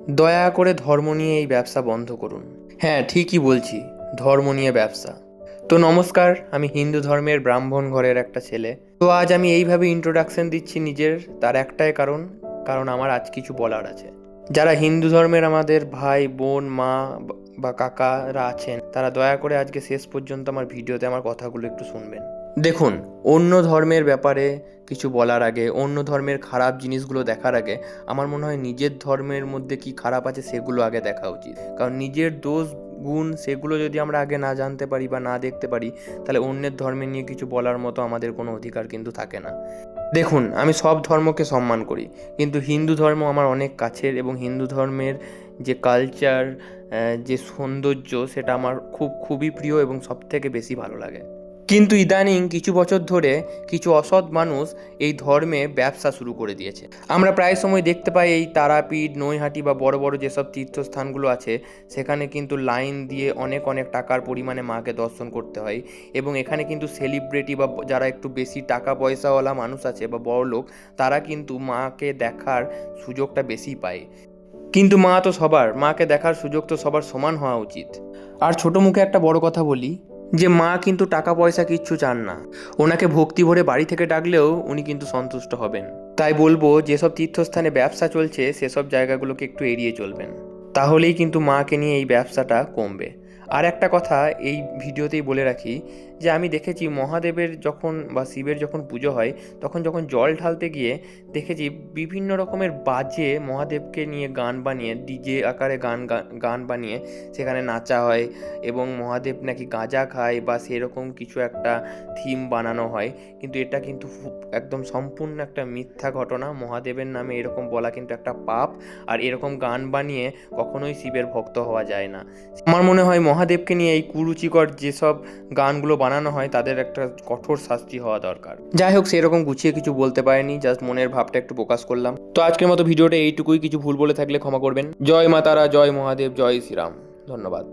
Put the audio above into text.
দয়া করে ধর্ম নিয়ে এই ব্যবসা বন্ধ করুন। হ্যাঁ, ঠিকই বলছি, ধর্ম নিয়ে ব্যবসা। তো নমস্কার, আমি হিন্দু ধর্মের ব্রাহ্মণ ঘরের একটা ছেলে। তো আজ আমি এইভাবে ইন্ট্রোডাকশন দিচ্ছি নিজের, তার একটাই কারণ, কারণ আমার আজ কিছু বলার আছে। যারা হিন্দু ধর্মের আমাদের ভাই বোন মা বা কাকারা আছেন, তারা দয়া করে আজকে শেষ পর্যন্ত আমার ভিডিওতে আমার কথাগুলো একটু শুনবেন। দেখুন, অন্য ধর্মের ব্যাপারে কিছু বলার আগে, অন্য ধর্মের খারাপ জিনিসগুলো দেখার আগে আমার মনে হয় নিজের ধর্মের মধ্যে কি খারাপ আছে সেগুলো আগে দেখা উচিত। কারণ নিজের দোষ গুণ সেগুলো যদি আমরা আগে না জানতে পারি বা না দেখতে পারি, তাহলে অন্যের ধর্মে নিয়ে কিছু বলার মতো আমাদের কোনো অধিকার কিন্তু থাকে না। দেখুন, আমি সব ধর্মকে সম্মান করি, কিন্তু হিন্দু ধর্ম আমার অনেক কাছের এবং হিন্দু ধর্মের যে কালচার, যে সৌন্দর্য, সেটা আমার খুবই প্রিয় এবং সবথেকে বেশি ভালো লাগে। কিন্তু ইদানিং কিছু বছর ধরে কিছু অসৎ মানুষ এই ধর্মে ব্যবসা শুরু করে দিয়েছে। আমরা প্রায় সময় দেখতে পাই এই তারাপীঠ, নৈহাটি বা বড় বড় যেসব তীর্থস্থানগুলো আছে, সেখানে কিন্তু লাইন দিয়ে অনেক অনেক টাকার পরিমাণে মাকে দর্শন করতে হয়। এবং এখানে কিন্তু সেলিব্রিটি বা যারা একটু বেশি টাকা পয়সাওয়ালা মানুষ আছে বা বড় লোক, তারা কিন্তু মাকে দেখার সুযোগটা বেশি পায়। কিন্তু মা তো সবার, মাকে দেখার সুযোগ তো সবার সমান হওয়া উচিত। আর ছোট মুখে একটা বড় কথা বলি, যে মা কিন্তু টাকা পয়সা কিচ্ছু চান না। ওনাকে ভক্তি ভরে বাড়ি থেকে ডাকলেও উনি কিন্তু সন্তুষ্ট হবেন। তাই বলবো, যেসব তীর্থস্থানে ব্যবসা চলছে সেসব জায়গাগুলোকে একটু এড়িয়ে চলবেন, তাহলেই কিন্তু মাকে নিয়ে এই ব্যবসাটা কমবে। আর একটা কথা এই ভিডিওতেই বলে রাখি, যে আমি দেখেছি মহাদেবের যখন বা শিবের যখন পুজো হয়, তখন যখন জল ঢালতে গিয়ে দেখেছি বিভিন্ন রকমের বাজে মহাদেবকে নিয়ে গান বানিয়ে, ডিজে আকারে গান বানিয়ে সেখানে নাচা হয় এবং মহাদেব নাকি গাঁজা খায় বা সেরকম কিছু একটা থিম বানানো হয়। কিন্তু এটা কিন্তু একদম সম্পূর্ণ একটা মিথ্যা ঘটনা। মহাদেবের নামে এরকম বলা কিন্তু একটা পাপ। আর এরকম গান বানিয়ে কখনোই শিবের ভক্ত হওয়া যায় না। আমার মনে হয় মহাদেবকে নিয়ে এই কুরুচিকর যেসব গানগুলো বানানো হয় তাদের একটা কঠোর শাস্তি হওয়া দরকার। যাই হোক, সেরকম গুছিয়ে কিছু বলতে পারিনি, জাস্ট মনের ভাবটা একটু প্রকাশ করলাম। তো আজকের মতো ভিডিওটা এইটুকুই, কিছু ভুল বলে থাকলে ক্ষমা করবেন। জয় মা তারা, জয় মহাদেব, জয় শ্রীরাম। ধন্যবাদ।